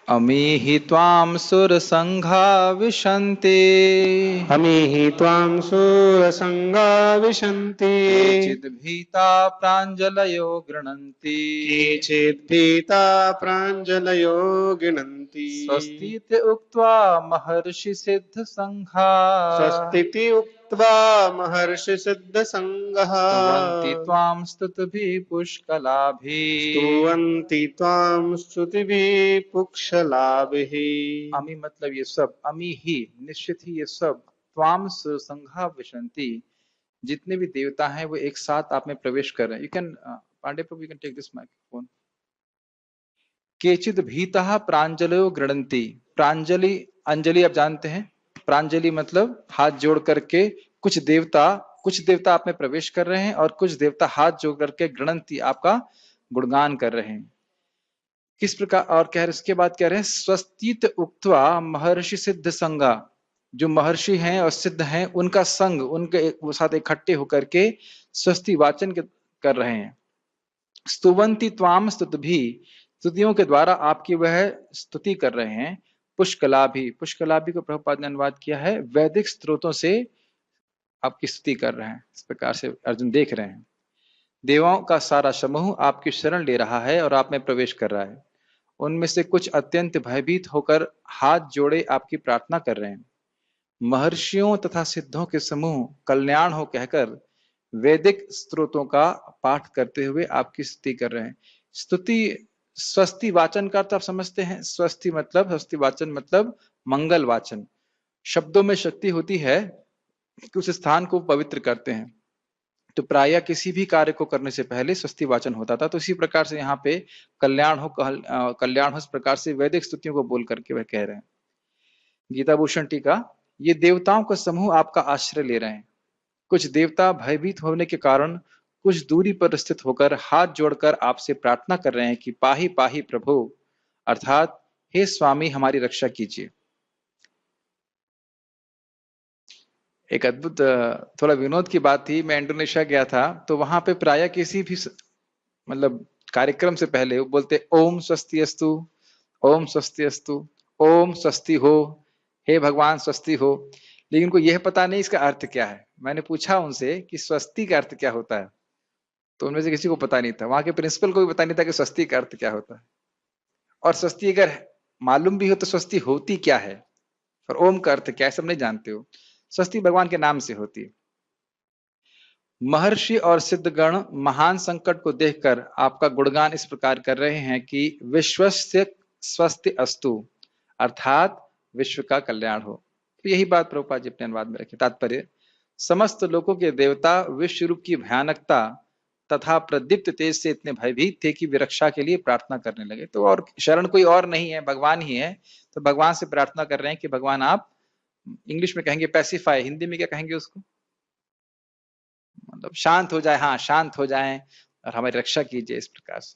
अमीहि त्वां सुरसङ्घा विशन्ति। अमीहि त्वां सुरसङ्गा विशन्ति। केचिद्भीता प्राञ्जलयो गृह्णन्ति। केचिद्भीता प्राञ्जलयो गृह्णन्ति। स्वस्तीति उक्त्वा महर्षि सिद्धसङ्घा। स्वस्तीति उक्त्वा महर्षि सिद्धसङ्घः स्तुवन्ति त्वां स्तुतिभिः पुष्कलाभिः। स्तुवन्ति त्वां स्तुतिभिः पुष्कलाभिः। अमी मतलब ये सब, अमी ही निश्चित ही ये सब, त्वाम सुरसंघा विशन्ति, जितने भी देवता हैं वो एक साथ आप में प्रवेश कर रहे हैं। You can Pandey Prabhu, you can take this microphone. केचिद भीतः प्रांजलयो गृणन्ति। प्रांजलि, अंजलि आप जानते हैं, प्रांजलि मतलब हाथ जोड़ करके कुछ देवता आप में प्रवेश कर रहे हैं और कुछ देवता हाथ जोड़ करके गृणन्ति, आपका गुणगान कर रहे हैं। किस प्रकार, और कह रहे उसके बाद कह रहे हैं स्वस्तित उक्त्वा महर्षि सिद्ध संगा, जो महर्षि हैं और सिद्ध हैं उनका संग, उनके वो साथ इकट्ठे होकर के स्वस्ति वाचन कर रहे हैं। स्तुवंती त्वाम स्तुतिभी, स्तुतियों के द्वारा आपकी वह स्तुति कर रहे हैं। पुष्कलाभि, पुष्कलाभि को प्रभुपाद ने अनुवाद किया है वैदिक स्त्रोतों से आपकी स्तुति कर रहे हैं। इस प्रकार से अर्जुन देख रहे हैं देवों का सारा समूह आपकी शरण ले रहा है और आप में प्रवेश कर रहा है। उनमें से कुछ अत्यंत भयभीत होकर हाथ जोड़े आपकी प्रार्थना कर रहे हैं। महर्षियों तथा सिद्धों के समूह कल्याण हो कहकर वैदिक स्त्रोतों का पाठ करते हुए आपकी स्तुति कर रहे हैं। स्तुति, स्वस्ति वाचन का अर्थ आप समझते हैं। स्वस्ति वाचन मतलब मंगल वाचन। शब्दों में शक्ति होती है कि उस स्थान को पवित्र करते हैं। तो प्रायः किसी भी कार्य को करने से पहले स्वस्ति वाचन होता था। तो इसी प्रकार से यहाँ पे कल्याण हो, इस प्रकार से वैदिक स्तुतियों को बोल करके वह कह रहे हैं। गीता भूषण टीका, ये देवताओं का समूह आपका आश्रय ले रहे हैं। कुछ देवता भयभीत होने के कारण कुछ दूरी पर स्थित होकर हाथ जोड़कर आपसे प्रार्थना कर रहे हैं कि पाही पाही प्रभु, अर्थात हे स्वामी हमारी रक्षा कीजिए। एक अद्भुत थोड़ा विनोद की बात थी। मैं इंडोनेशिया गया था तो वहां पे प्रायः किसी भी मतलब कार्यक्रम से पहले वो बोलते ओम स्वस्ति अस्तु, ओम स्वस्ति अस्तु, ओम स्वस्ति हो, हे भगवान स्वस्ति हो। लेकिन उनको यह पता नहीं इसका अर्थ क्या है। मैंने पूछा उनसे कि स्वस्ति का अर्थ क्या होता है, तो उनमें से किसी को पता नहीं था। वहां के प्रिंसिपल को भी पता नहीं था कि स्वस्ति का अर्थ क्या होता है। और स्वस्ति अगर मालूम भी हो तो स्वस्ति होती क्या है, और ओम का अर्थ क्या है सब नहीं जानते हो। स्वस्ति भगवान के नाम से होती है। महर्षि और सिद्धगण महान संकट को देखकर आपका गुणगान इस प्रकार कर रहे हैं कि विश्वस्य स्वस्ति अस्तु, अर्थात विश्व का कल्याण हो। तो यही बात प्रभुपाद जी अपने अनुवाद में रखे। तात्पर्य, समस्त लोगों के देवता विश्व रूप की भयानकता तथा प्रदीप्त तेज से इतने भयभीत थे कि वे रक्षा के लिए प्रार्थना करने लगे। तो और शरण कोई और नहीं है, भगवान ही है। तो भगवान से प्रार्थना कर रहे हैं कि भगवान आप, इंग्लिश में कहेंगे पैसिफाई, हिंदी में क्या कहेंगे उसको, मतलब शांत हो जाए। हाँ, शांत हो जाएं और हमारी रक्षा कीजिए। इस प्रकार से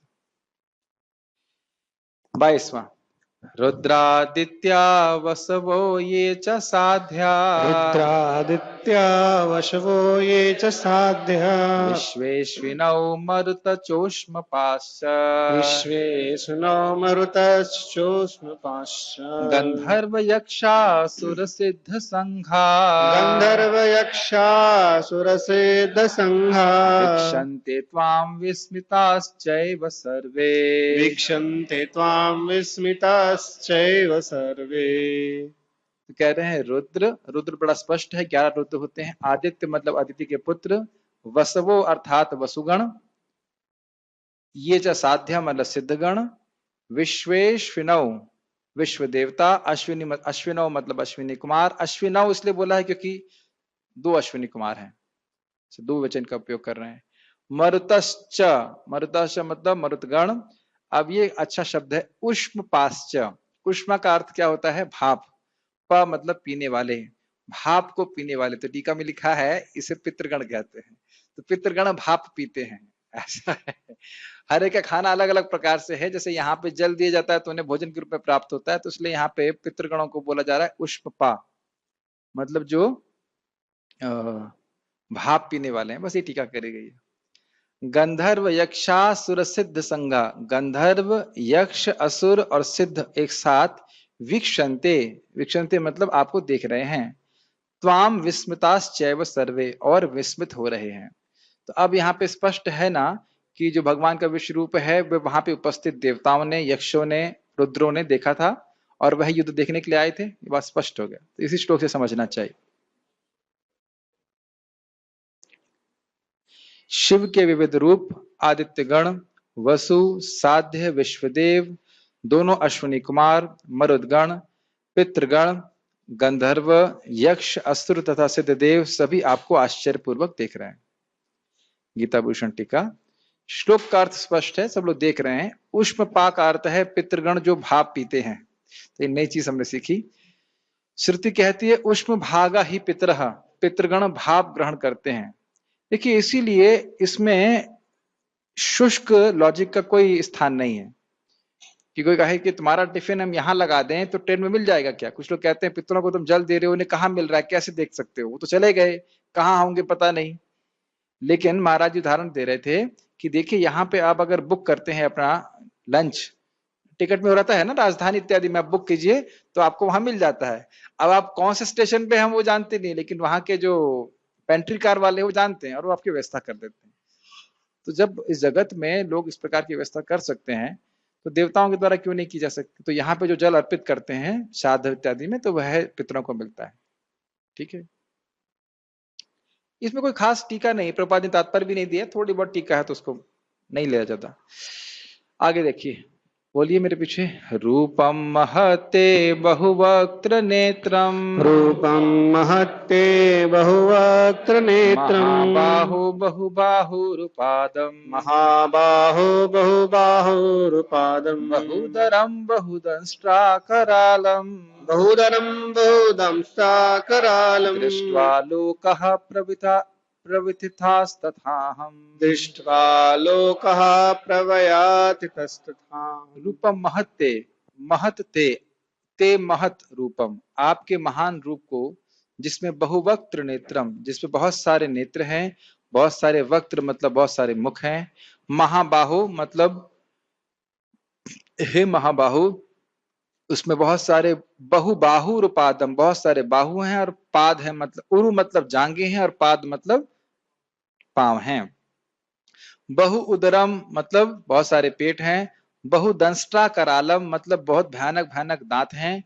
22वां, रुद्रादित्या वसवो ये च साध्या, रुद्रादित्या वशवो ये च साध्या, विश्वेश्विनौ मरुतचोष्मपाश्च, विश्वेश्विनो मरुतश्चोष्मपाश्च, गन्धर्वयक्षासुरसिद्धसङ्घा, गन्धर्वयक्षासुरसिद्धसङ्घा, वीक्षन्ते त्वां विस्मिताश्चैव सर्वे। वीक्षन्ते त्वां विस्मिताश्चैव सर्वे। तो कह रहे हैं रुद्र बड़ा स्पष्ट है, 11 रुद्र होते हैं। आदित्य मतलब अदिति के पुत्र, वसवो अर्थात वसुगण, ये च साध्या मतलब सिद्धगण, विश्वेश्विनौ विश्व देवता, अश्विनौ मतलब अश्विनी कुमार। अश्विनौ इसलिए बोला है क्योंकि 2 अश्विनी कुमार हैं, दो वचन का उपयोग कर रहे हैं। मरुतश्च, मरुतश्च मतलब मरुतगण। अब ये अच्छा शब्द है। उष्मपाश्च, उष्मा का अर्थ क्या होता है, भाप। प मतलब पीने वाले, भाप को पीने वाले। तो टीका में लिखा है इसे पितृगण कहते हैं। तो पितृगण भाप पीते हैं, ऐसा है। हर एक का खाना अलग अलग प्रकार से है। जैसे यहाँ पे जल दिया जाता है तो उन्हें भोजन के रूप में प्राप्त होता है, तो इसलिए यहाँ पे पितृगणों को बोला जा रहा है उष्मपा, मतलब जो भाप पीने वाले हैं। बस ये टीका करी गई है। गंधर्व यक्षासुर सिद्ध संगा, गंधर्व यक्ष असुर और सिद्ध एक साथ वीक्षन्ते, वीक्षन्ते मतलब आपको देख रहे हैं, त्वाम विस्मिताश्चैव सर्वे और विस्मित हो रहे हैं। तो अब यहाँ पे स्पष्ट है ना कि जो भगवान का विश्व रूप है वह वहां पे उपस्थित देवताओं ने, यक्षों ने, रुद्रों ने देखा था और वह युद्ध देखने के लिए आए थे। ये बात स्पष्ट हो गया, तो इसी श्लोक से समझना चाहिए। शिव के विविध रूप आदित्य गण, वसु, साध्य, विश्वदेव, दोनों अश्विनी कुमार, मरुदगण, पितृगण, गंधर्व, यक्ष, असुर तथा सिद्धदेव सभी आपको आश्चर्यपूर्वक देख रहे हैं। गीता भूषण टीका। श्लोक का अर्थ स्पष्ट है, सब लोग देख रहे हैं। उष्म पाक का अर्थ है पितृगण जो भाप पीते हैं। तो ये नई चीज हमने सीखी। श्रुति कहती है उष्म भागा ही पितरः, पितृगण भाप ग्रहण करते हैं। देखिए इसीलिए इसमें शुष्क लॉजिक का कोई स्थान नहीं है कि कोई कहे कि तुम्हारा टिफिन हम यहाँ लगा दें तो ट्रेन में मिल जाएगा क्या। कुछ लोग कहते हैं पितरों को तुम जल दे रहे हो, उन्हें कहाँ मिल रहा है, कैसे देख सकते हो, वो तो चले गए, कहाँ होंगे पता नहीं। लेकिन महाराज उदाहरण दे रहे थे कि देखिए यहाँ पे आप अगर बुक करते हैं अपना लंच, टिकट में हो रहता है ना राजधानी इत्यादि में, आप बुक कीजिए तो आपको वहां मिल जाता है। अब आप कौन से स्टेशन पे हम वो जानते नहीं, लेकिन वहां के जो पेंट्री कार वाले वो जानते हैं और वो आपकी व्यवस्था कर देते हैं। तो जब इस जगत में लोग इस प्रकार की व्यवस्था कर सकते हैं तो देवताओं के द्वारा क्यों नहीं की जा सकती। तो यहाँ पे जो जल अर्पित करते हैं श्राद्ध इत्यादि में तो वह पितरों को मिलता है। ठीक है, इसमें कोई खास टीका नहीं, प्रभुपाद ने तात्पर्य भी नहीं दिया, थोड़ी बहुत टीका है तो उसको नहीं लिया जाता। आगे देखिए, बोलिए मेरे पीछे। रूपम महते बहुवक्त्र नेत्रम, रूपं महत्ते बहुवक्त्र नेत्रम् महाबाहो बहुबाहुरुपादम, महाबाहो बहुबाहुरुपादम् बहुदरम बहुदंष्ट्राकरालम, बहुदरं बहुदंष्ट्राकरालम् दृष्ट्वा लोकः प्रविथितास्तथाहम्, दृष्ट्वा लोकः प्रवयाति तस्तथा। रूपम महत्ते, महत ते महत रूपम, आपके महान रूप को, जिसमें बहुवक्त्र नेत्रम, जिसमें बहुत सारे नेत्र हैं, बहुत सारे वक्त्र मतलब बहुत सारे मुख हैं, महाबाहु मतलब हे महाबाहु, उसमें बहुत सारे, बहुबाहु रूपादम बहुत सारे बाहु हैं, और पाद है मतलब उरु मतलब जांगे हैं, और पाद मतलब पांव हैं। बहु उदरम मतलब बहुत सारे पेट हैं, बहुदंष्ट्रा करालम मतलब बहुत भयानक भयानक दांत हैं,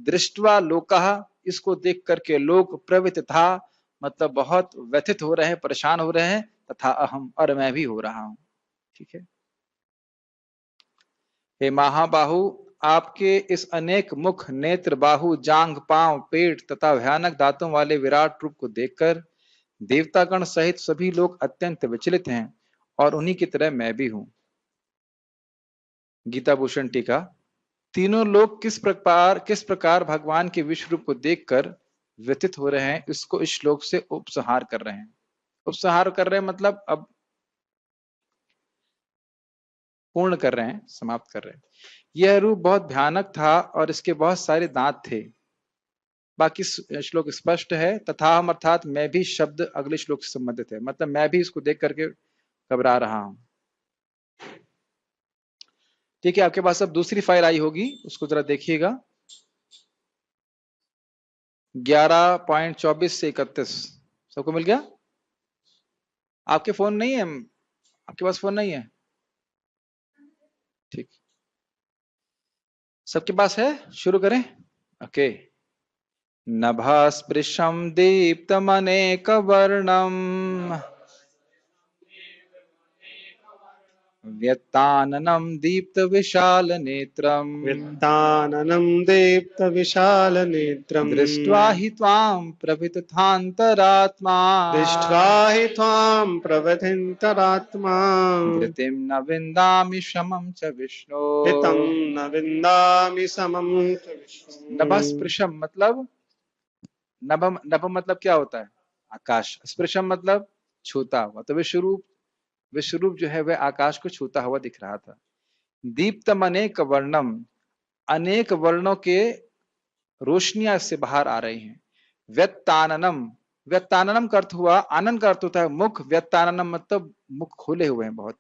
दृष्टवा लोकः इसको देख करके लोग, प्रवृत्त था मतलब बहुत व्यथित हो रहे हैं, परेशान हो रहे हैं, तथा अहम और मैं भी हो रहा हूं। ठीक है, हे महाबाहु, आपके इस अनेक मुख, नेत्र, बाहु, जांघ, पांव, पेट तथा भयानक दांतों वाले विराट रूप को देखकर देवतागण सहित सभी लोग अत्यंत विचलित हैं, और उन्हीं की तरह मैं भी हूं। गीता भूषण टीका। तीनों लोग किस प्रकार भगवान के विश्व रूप को देखकर व्यथित हो रहे हैं, इसको इस श्लोक से उपसंहार कर रहे हैं। उपसंहार कर रहे हैं मतलब अब पूर्ण कर रहे हैं, समाप्त कर रहे हैं। यह रूप बहुत भयानक था और इसके बहुत सारे दांत थे। बाकी श्लोक स्पष्ट है। तथा हम अर्थात मैं भी शब्द अगले श्लोक से संबंधित है, मतलब मैं भी इसको देख करके घबरा रहा हूं। ठीक है, आपके पास अब दूसरी फाइल आई होगी, उसको जरा देखिएगा। 11.24 से 31 सबको मिल गया? आपके फोन नहीं है? आपके पास फोन नहीं है? ठीक, सबके पास है? शुरू करें। ओके। नभास्पृशं दीप्तमनेकवर्णम् व्यत्ताननं दीप्तविशालनेत्रम् वित्ताननं दीप्तविशालनेत्रम् दृष्ट्वा हि त्वां प्रवितथान्तरात्मा दृष्ट्वा हि त्वां प्रवथिन्तरात्मा धृतिं न विन्दामि शमं च विष्णो। हितं न विन्दामि समं च विष्णु। नभस्पृशम मतलब नभ मतलब क्या होता है? आकाश। स्पृशम मतलब छूता हुआ। तो विश्वरूप जो है वह आकाश को छूता हुआ दिख रहा था। दीप्तम अनेक वर्णम, अनेक वर्णों के रोशनियां इससे बाहर आ रही हैं। व्यत्ताननम, व्यत्ताननम का अर्थ हुआ, आनंद का अर्थ होता है मुख, व्यत्ताननम मतलब मुख खोले हुए हैं बहुत।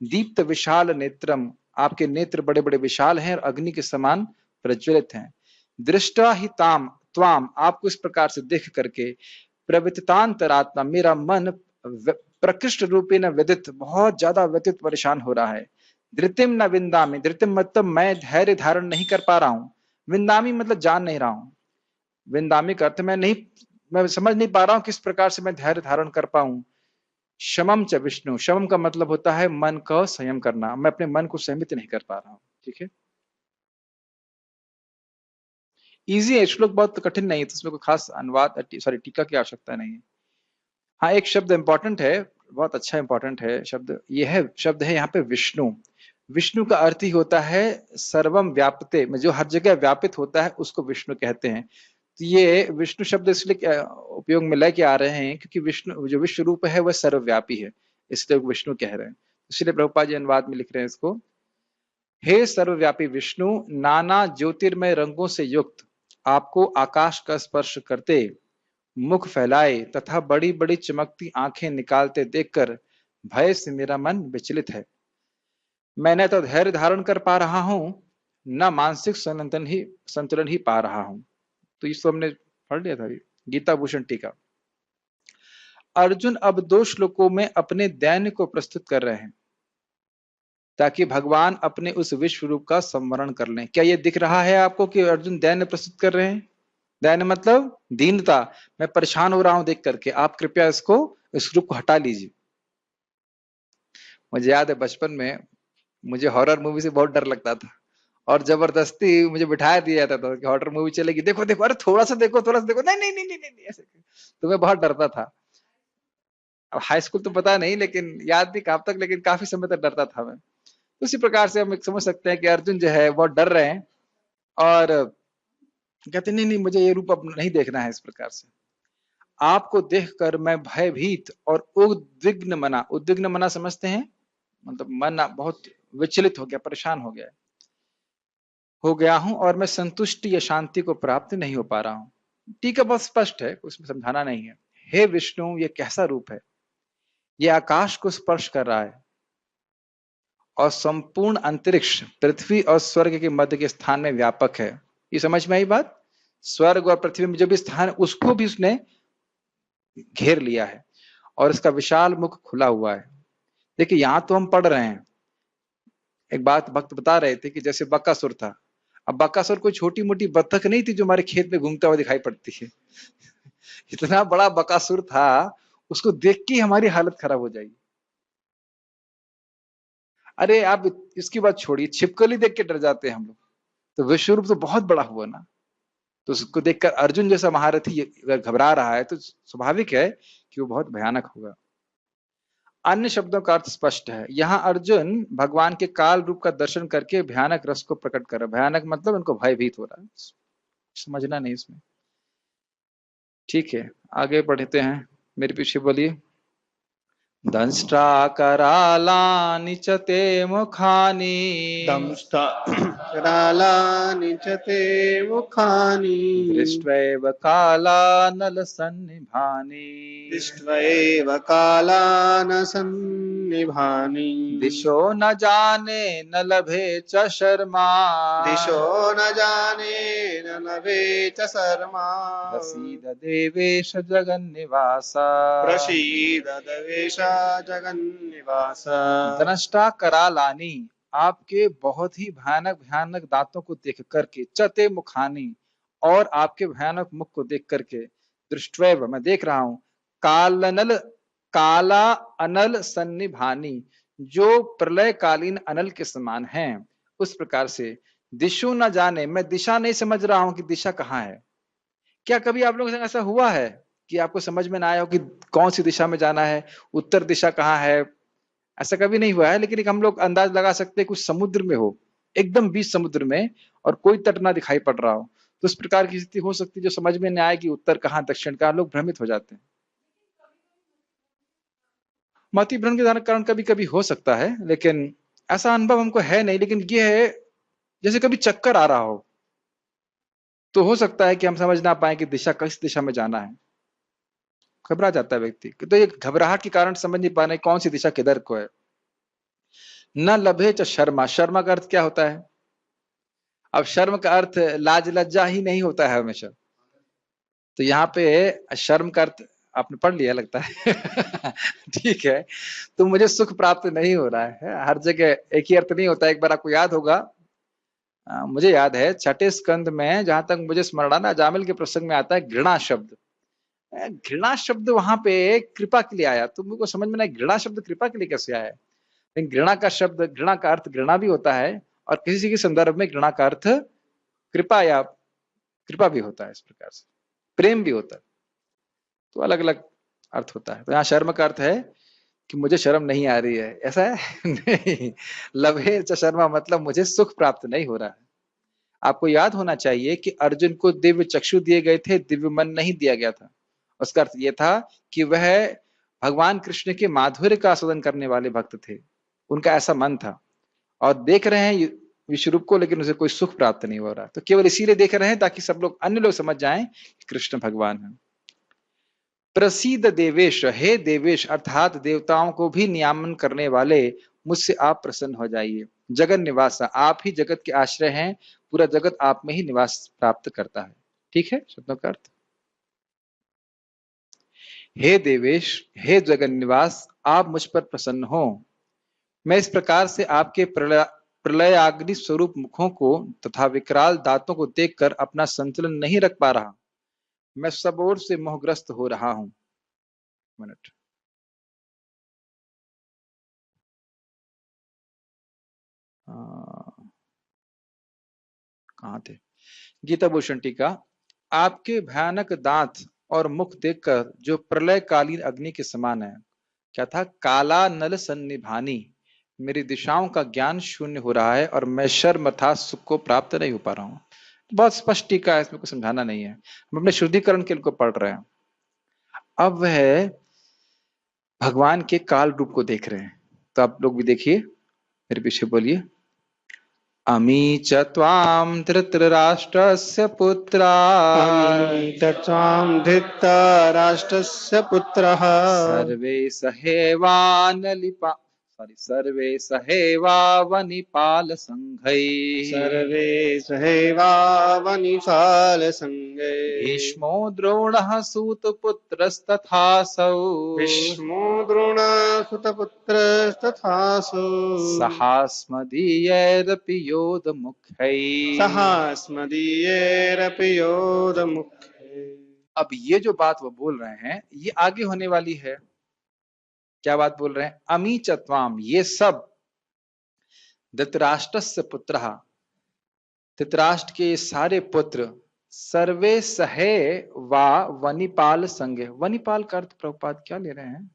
दीप्त विशाल नेत्रम, आपके नेत्र बड़े बड़े विशाल हैं और अग्नि के समान प्रज्वलित हैं। दृष्टा ही ताम त्वाम, आपको इस प्रकार से देख करके, प्रविततांतरात्मा, मेरा मन प्रकृष्ट रूपे न व्यदित, बहुत ज्यादा व्यतीत परेशान हो रहा है। धृतिम न विंदामी, धृतिम मतलब मैं धैर्य धारण नहीं कर पा रहा हूं, विंदामी मतलब जान नहीं रहा हूं, विंदामी का अर्थ मैं समझ नहीं पा रहा हूं किस प्रकार से मैं धैर्य धारण कर पाऊं। शमम च विष्णु, शमम का मतलब होता है मन का संयम करना, मैं अपने मन को संयमित नहीं कर पा रहा हूं। ठीक है, इजी है श्लोक, बहुत कठिन नहीं है, तो इसमें कोई खास अनुवाद सॉरी टीका की आवश्यकता नहीं है। हाँ, एक शब्द इंपॉर्टेंट है, बहुत अच्छा इंपॉर्टेंट है शब्द, ये है शब्द है यहाँ पे विष्णु। विष्णु का अर्थ ही होता है सर्वम व्यापते, में जो हर जगह व्यापित होता है उसको विष्णु कहते हैं। तो ये विष्णु शब्द इसलिए उपयोग में लेके आ रहे हैं क्योंकि विष्णु जो विश्व रूप है वह सर्वव्यापी है, इसलिए विष्णु कह रहे हैं। इसलिए प्रभुपाद जी अनुवाद में लिख रहे हैं इसको, हे सर्वव्यापी विष्णु, नाना ज्योतिर्मय रंगों से युक्त, आपको आकाश का स्पर्श करते, मुख फैलाए तथा बड़ी बड़ी चमकती आंखें निकालते देखकर भय से मेरा मन विचलित है। मैं न तो धैर्य धारण कर पा रहा हूं, न मानसिक संतुलन ही पा रहा हूं। तो इसको हमने पढ़ लिया था अभी, गीता भूषण टीका। अर्जुन अब 2 श्लोकों में अपने दैन्य को प्रस्तुत कर रहे हैं ताकि भगवान अपने उस विश्व रूप का संवरण कर लें। क्या ये दिख रहा है आपको कि अर्जुन दैन्य प्रस्तुत कर रहे हैं? दैन्य मतलब दीनता, मैं परेशान हो रहा हूं देख करके, आप कृपया इस रूप को हटा लीजिए। मुझे याद है बचपन में मुझे हॉरर मूवी से बहुत डर लगता था और जबरदस्ती मुझे बिठाया दिया जाता था कि हॉरर मूवी चलेगी, देखो देखो, अरे थोड़ा सा देखो, थोड़ा सा देखो, नहीं नहीं नहीं नहीं नहीं, ऐसे। तो मैं बहुत डरता था। अब हाई स्कूल तो पता नहीं, लेकिन याद नहीं कब तक, लेकिन काफी समय तक डरता था मैं। उसी प्रकार से हम समझ सकते हैं कि अर्जुन जो है बहुत डर रहे हैं और कहते नहीं नहीं, मुझे ये रूप अब नहीं देखना है। इस प्रकार से आपको देखकर मैं भयभीत और उद्विग्न मना समझते हैं, मतलब मन बहुत विचलित हो गया, परेशान हो गया हूं और मैं संतुष्टि या शांति को प्राप्त नहीं हो पा रहा हूं। टीका बहुत स्पष्ट है, उसमें समझाना नहीं है। हे विष्णु, ये कैसा रूप है? ये आकाश को स्पर्श कर रहा है और संपूर्ण अंतरिक्ष पृथ्वी और स्वर्ग के मध्य के स्थान में व्यापक है। ये समझ में आई बात? स्वर्ग और पृथ्वी में जो भी स्थान है उसको भी उसने घेर लिया है और इसका विशाल मुख खुला हुआ है। देखिए यहां तो हम पढ़ रहे हैं, एक बात भक्त बता रहे थे कि जैसे बकासुर था। अब बकासुर कोई छोटी मोटी बत्तख नहीं थी जो हमारे खेत में घूमता हुआ दिखाई पड़ती है। इतना बड़ा बकासुर था, उसको देख के हमारी हालत खराब हो जाएगी। अरे आप इसकी बात छोड़िए, छिपकली देख के डर जाते हैं हम लोग, तो विश्वरूप तो बहुत बड़ा हुआ ना। तो उसको देखकर अर्जुन जैसा महारथी अगर घबरा रहा है तो स्वाभाविक है कि वो बहुत भयानक होगा। अन्य शब्दों का अर्थ स्पष्ट है। यहाँ अर्जुन भगवान के काल रूप का दर्शन करके भयानक रस को प्रकट कर रहा है। भयानक मतलब उनको भयभीत हो रहा है, समझना नहीं इसमें। ठीक है, आगे बढ़ते हैं, मेरे पीछे बोलिए। दंष्ट्रा करालानि च ते मुखानि, दंष्ट्राकरालानि च ते मुखानि, दृष्ट्वैव कालानलसन्निभानि, दृष्ट्वैव कालानसन्निभानि, दिशो न जाने न लभे च शर्मा, दिशो न जाने न लभे च शर्मा, प्रसीद देवेश जगन्निवास, प्रसीद देवेश जगन्निवास। दंष्टा करालानि, आपके बहुत ही भयानक भयानक दांतों को देख करके, चते मुखानी, और आपके भयानक मुख को देख करके, दृष्टवैव मैं देख रहा हूं, कालनल काला अनल सन्निभानी, जो प्रलयकालीन अनल के समान हैं, उस प्रकार से दिशु न जाने, मैं दिशा नहीं समझ रहा हूं कि दिशा कहाँ है। क्या कभी आप लोगों के संग ऐसा हुआ है कि आपको समझ में ना आया हो कि कौन सी दिशा में जाना है, उत्तर दिशा कहाँ है? ऐसा कभी नहीं हुआ है, लेकिन एक हम लोग अंदाज लगा सकते हैं, कुछ समुद्र में हो, एकदम बीच समुद्र में, और कोई तट ना दिखाई पड़ रहा हो, तो इस प्रकार की स्थिति हो सकती है जो समझ में नहीं आए कि उत्तर कहाँ दक्षिण कहाँ, लोग भ्रमित हो जाते हैं। मति भ्रम के कारण कभी कभी हो सकता है, लेकिन ऐसा अनुभव हमको है नहीं। लेकिन ये है जैसे कभी चक्कर आ रहा हो तो हो सकता है कि हम समझ ना पाए कि दिशा किस दिशा में जाना है। घबरा जाता है व्यक्ति। तो ये घबराहट के कारण समझ नहीं पा रहे कौन सी दिशा किधर को है। न लभे च शर्मा, शर्मा का अर्थ क्या होता है? अब शर्म का अर्थ लाज लज्जा ही नहीं होता है हमेशा। तो यहाँ पे शर्म का अर्थ आपने पढ़ लिया लगता है। ठीक है, तो मुझे सुख प्राप्त नहीं हो रहा है। हर जगह एक ही अर्थ नहीं होता। एक बार आपको याद होगा, मुझे याद है छठे स्कंद में, जहां तक मुझे स्मरण है, अजामिल के प्रसंग में आता है घृणा शब्द। घृणा शब्द वहां पे कृपा के लिए आया, तो मुझको समझ में नहीं घृणा शब्द कृपा के लिए कैसे आया है। लेकिन घृणा का शब्द, घृणा का अर्थ घृणा भी होता है, और किसी के संदर्भ में घृणा का अर्थ कृपा या कृपा भी होता है, इस प्रकार से प्रेम भी होता है। तो अलग अलग अर्थ होता है। तो यहाँ शर्म का अर्थ है कि मुझे शर्म नहीं आ रही है, ऐसा है। नहीं, लभे च शर्मा मतलब मुझे सुख प्राप्त नहीं हो रहा है। आपको याद होना चाहिए कि अर्जुन को दिव्य चक्षु दिए गए थे, दिव्य मन नहीं दिया गया था। उसका अर्थ यह था कि वह भगवान कृष्ण के माधुर्य का आस्वादन करने वाले भक्त थे, उनका ऐसा मन था। और देख रहे हैं विश्वरूप को, लेकिन उसे कोई सुख प्राप्त नहीं हो रहा। तो केवल इसीलिए देख रहे हैं ताकि सब लोग, अन्य लोग समझ जाएं कि कृष्ण भगवान है। प्रसीद देवेश, हे देवेश अर्थात देवताओं को भी नियामन करने वाले, मुझसे आप प्रसन्न हो जाइए। जगत निवास, आप ही जगत के आश्रय हैं, पूरा जगत आप में ही निवास प्राप्त करता है। ठीक है, शब्दों का अर्थ। हे देवेश, हे जगन निवास, आप मुझ पर प्रसन्न हो। मैं इस प्रकार से आपके प्रलयाग्नि स्वरूप मुखों को तथा विकराल दांतों को देखकर अपना संतुलन नहीं रख पा रहा। मैं सब ओर से मोहग्रस्त हो रहा हूं। मिनट, कहाँ थे? गीता भूषण टीका। आपके भयानक दांत और मुख देखकर जो प्रलयकालीन अग्नि के समान है। क्या था? काला नल सन्निभानी, मेरी दिशाओं का ज्ञान शून्य हो रहा है और मैं शर्म अर्थात सुख को प्राप्त नहीं हो पा रहा हूँ। बहुत स्पष्ट टीका है, इसमें कुछ समझाना नहीं है, हम अपने शुद्धिकरण के लिए पढ़ रहे हैं। अब वह भगवान के काल रूप को देख रहे हैं, तो आप लोग भी देखिए, मेरे पीछे बोलिए। अमी च त्वां धृतराष्ट्रस्य पुत्रा, अमी च त्वां धृतराष्ट्रस्य पुत्रः, सर्वे सहेवावनिपाल संघैः, सर्वे सहैवावनिपालसङ्गैः, भीष्मो द्रोणः सूतपुत्रस्तथासौ, भीष्मो द्रोणसुतपुत्रस्तथासु, सहास्मदीयैरपि योधमुख्यैः। सहास्मदीयैरपि योधमुख्यैः। अब ये जो बात वो बोल रहे हैं, ये आगे होने वाली है। क्या बात बोल रहे हैं? अमी चत्वाम, ये सब धृतराष्ट्रस्य पुत्रः, धृतराष्ट्र के सारे पुत्र, सर्वे सहे वा वनिपाल संगे। वनिपाल का अर्थ प्रभुपाद क्या ले रहे हैं?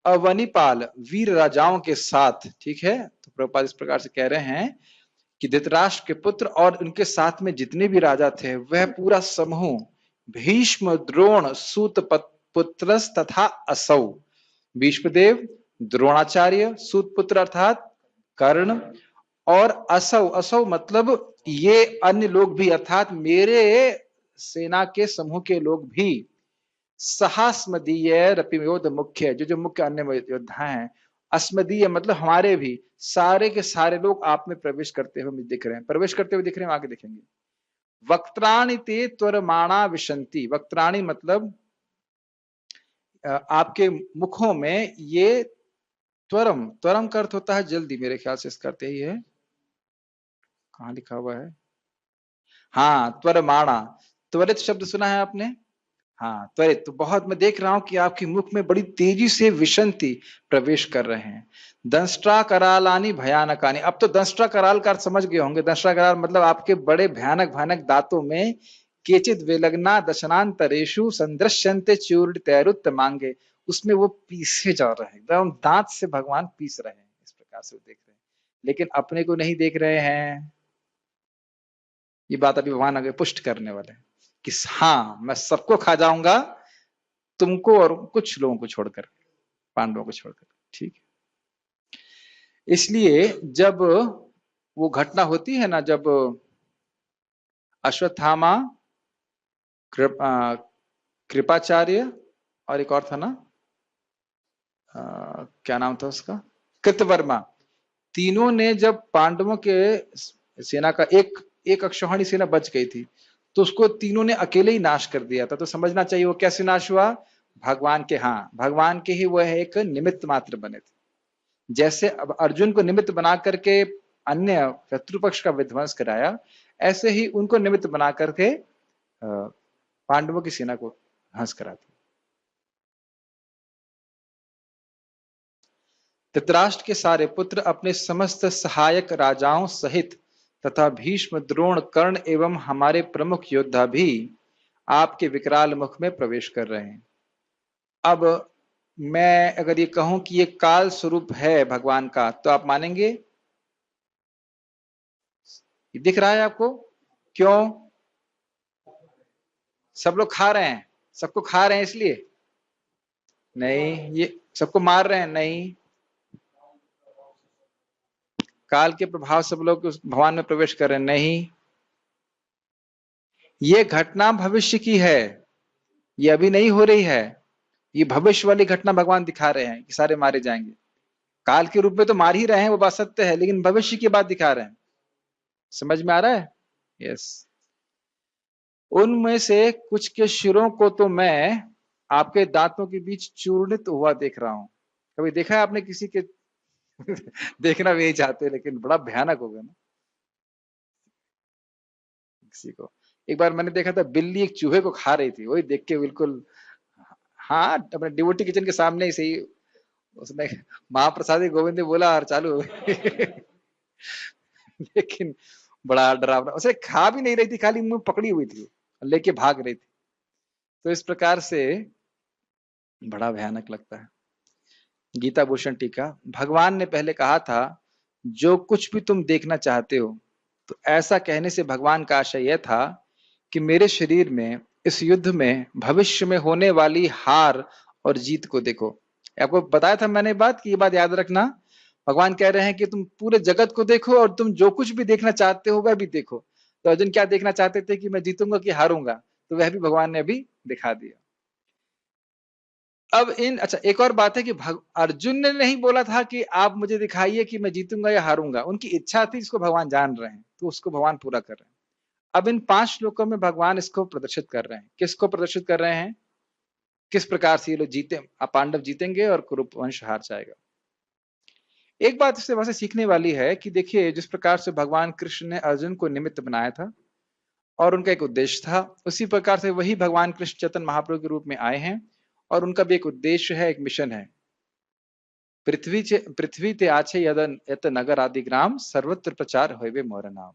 अवनिपाल, वीर राजाओं के साथ। ठीक है, तो प्रभुपाद इस प्रकार से कह रहे हैं कि धृतराष्ट्र के पुत्र और उनके साथ में जितने भी राजा थे, वह पूरा समूह, भीष्म द्रोण सूत पुत्र तथा असौ, भीष्मदेव, द्रोणाचार्य, सूत पुत्र अर्थात कर्ण, और असौ, असौ मतलब ये अन्य लोग भी, अर्थात मेरे सेना के समूह के लोग भी, सहास्मदीय रपियोध मुख्य, जो मुख्य अन्य योद्धा हैं, अस्मदीय मतलब हमारे भी, सारे के सारे लोग आप में प्रवेश करते हुए दिख रहे हैं। प्रवेश करते हुए दिख रहे हैं, आगे देखेंगे। वक्त्राणि ते त्वरमाणा विशंति, वक्त्राणि मतलब आपके मुखों में ये त्वरम, त्वरम का अर्थ होता है जल्दी, मेरे ख्याल से इसका अर्थ यही है। कहाँ लिखा हुआ है? हाँ, त्वरमाणा, त्वरित शब्द सुना है आपने? हाँ, त्वरित। तो बहुत मैं देख रहा हूं कि आपके मुख में बड़ी तेजी से विशंति प्रवेश कर रहे हैं। दंष्ट्रा करालानी भयानकानी, अब तो दंष्ट्रा कराल का अर्थ समझ गए होंगे। दंष्ट्रा कराल मतलब आपके बड़े भयानक भयानक दांतों में केचित विलग्ना दशनांतरेषु संदृश्यन्ते चूर्ण तैरुत मांगे, उसमें वो पीसे जा रहे हैं, एकदम दांत से भगवान पीस रहे हैं, इस प्रकार से वो देख रहे हैं। लेकिन अपने को नहीं देख रहे हैं। ये बात अभी भगवान आगे पुष्ट करने वाले हैं कि हाँ, मैं सबको खा जाऊंगा, तुमको और कुछ लोगों को छोड़कर, पांडवों को छोड़कर। ठीक है, इसलिए जब वो घटना होती है ना, जब अश्वत्थामा कृपाचार्य और एक और था ना, क्या नाम था उसका, कृतवर्मा। तीनों ने जब पांडवों के सेना का एक अक्षौहिणी सेना बच गई थी, तो उसको तीनों ने अकेले ही नाश कर दिया था। तो समझना चाहिए वो कैसे नाश हुआ, भगवान के, हाँ भगवान के ही वह एक निमित्त मात्र बने थे। जैसे अब अर्जुन को निमित्त बना करके अन्य शत्रु पक्ष का विध्वंस कराया, ऐसे ही उनको निमित्त बना करके पांडवों की सेना को ध्वंस करा दिया। धृतराष्ट्र के सारे पुत्र अपने समस्त सहायक राजाओं सहित तथा भीष्म, द्रोण, कर्ण एवं हमारे प्रमुख योद्धा भी आपके विकराल मुख में प्रवेश कर रहे हैं। अब मैं अगर ये कहूं कि ये काल स्वरूप है भगवान का, तो आप मानेंगे? ये दिख रहा है आपको? क्यों? सब लोग खा रहे हैं, सबको खा रहे हैं इसलिए नहीं, ये सबको मार रहे हैं नहीं, काल के प्रभाव सब लोग उस भगवान में प्रवेश कर रहे हैं नहीं, ये घटना भविष्य की है, ये अभी नहीं हो रही है, ये भविष्य वाली घटना भगवान दिखा रहे हैं कि सारे मारे जाएंगे। काल के रूप में तो मार ही रहे हैं, वो बात सत्य है, लेकिन भविष्य की बात दिखा रहे हैं। समझ में आ रहा है? यस। उनमें से कुछ के शिरों को तो मैं आपके दांतों के बीच चूर्णित हुआ देख रहा हूं। कभी देखा है आपने किसी के देखना भी नहीं चाहते, लेकिन बड़ा भयानक होगा ना किसी को। एक बार मैंने देखा था, बिल्ली एक चूहे को खा रही थी, वही देख के बिल्कुल, हाँ अपने डिवोटी किचन के सामने ही सही, उसने महाप्रसादी गोविंद ने बोला और चालू हो गई। लेकिन बड़ा डरावना, उसे खा भी नहीं रही थी, खाली मुंह पकड़ी हुई थी, लेके भाग रही थी। तो इस प्रकार से बड़ा भयानक लगता है। गीता भूषण टीका, भगवान ने पहले कहा था जो कुछ भी तुम देखना चाहते हो, तो ऐसा कहने से भगवान का आशय यह था कि मेरे शरीर में इस युद्ध में भविष्य में होने वाली हार और जीत को देखो। आपको बताया था मैंने बात कि ये बात याद रखना, भगवान कह रहे हैं कि तुम पूरे जगत को देखो और तुम जो कुछ भी देखना चाहते हो वह भी देखो। तो अर्जुन क्या देखना चाहते थे कि मैं जीतूंगा कि हारूंगा, तो वह भी भगवान ने अभी दिखा दिया। अब अच्छा एक और बात है कि अर्जुन ने नहीं बोला था कि आप मुझे दिखाइए कि मैं जीतूंगा या हारूंगा, उनकी इच्छा थी जिसको भगवान जान रहे हैं, तो उसको भगवान पूरा कर रहे हैं। अब इन 5 श्लोकों में भगवान इसको प्रदर्शित कर रहे हैं। किसको प्रदर्शित कर रहे हैं? किस प्रकार से ये लोग जीते, पांडव जीतेंगे और कुरुप वंश हार जाएगा। एक बात इससे वैसे सीखने वाली है कि देखिए, जिस प्रकार से भगवान कृष्ण ने अर्जुन को निमित्त बनाया था और उनका एक उद्देश्य था, उसी प्रकार से वही भगवान कृष्ण चैतन्य महाप्रभु के रूप में आए हैं और उनका भी एक उद्देश्य है, एक मिशन है। पृथ्वी ते आछे यत नगर आदि ग्राम सर्वत्र प्रचार होवे मोर नाम।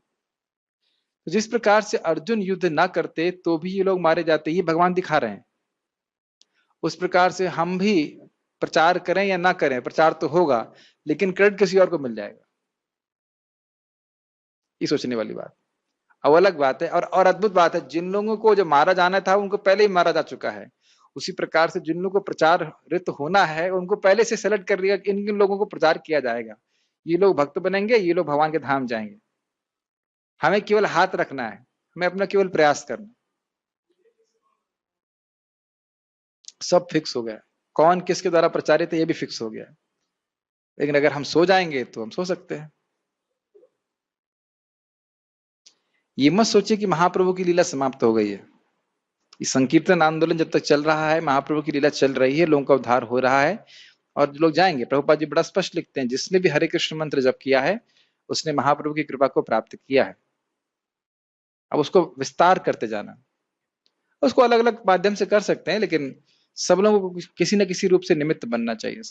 तो जिस प्रकार से अर्जुन युद्ध ना करते तो भी ये लोग मारे जाते, ये भगवान दिखा रहे हैं। उस प्रकार से हम भी प्रचार करें या ना करें, प्रचार तो होगा, लेकिन क्रेडिट किसी और को मिल जाएगा। ये सोचने वाली बात। अब अलग बात है और अद्भुत बात है, जिन लोगों को जो मारा जाना था उनको पहले ही मारा जा चुका है। उसी प्रकार से जिन लोगों को प्रचार रित होना है उनको पहले से सेलेक्ट कर लिया, इन इन लोगों को प्रचार किया जाएगा, ये लोग भक्त बनेंगे, ये लोग भगवान के धाम जाएंगे। हमें केवल हाथ रखना है, हमें अपना केवल प्रयास करना। सब फिक्स हो गया, कौन किसके द्वारा प्रचारित है ये भी फिक्स हो गया। लेकिन अगर हम सो जाएंगे तो हम सो सकते हैं। ये मत सोचिए कि महाप्रभु की लीला समाप्त हो गई है। ये संकीर्तन आंदोलन जब तक चल रहा है, महाप्रभु की लीला चल रही है, लोगों का उद्धार हो रहा है और लोग जाएंगे। प्रभुपाद जी बड़ा स्पष्ट लिखते हैं, जिसने भी हरे कृष्ण मंत्र जप किया है उसने महाप्रभु की कृपा को प्राप्त किया है। अब उसको विस्तार करते जाना, उसको अलग अलग माध्यम से कर सकते हैं, लेकिन सब लोगों को किसी न किसी रूप से निमित्त बनना चाहिए।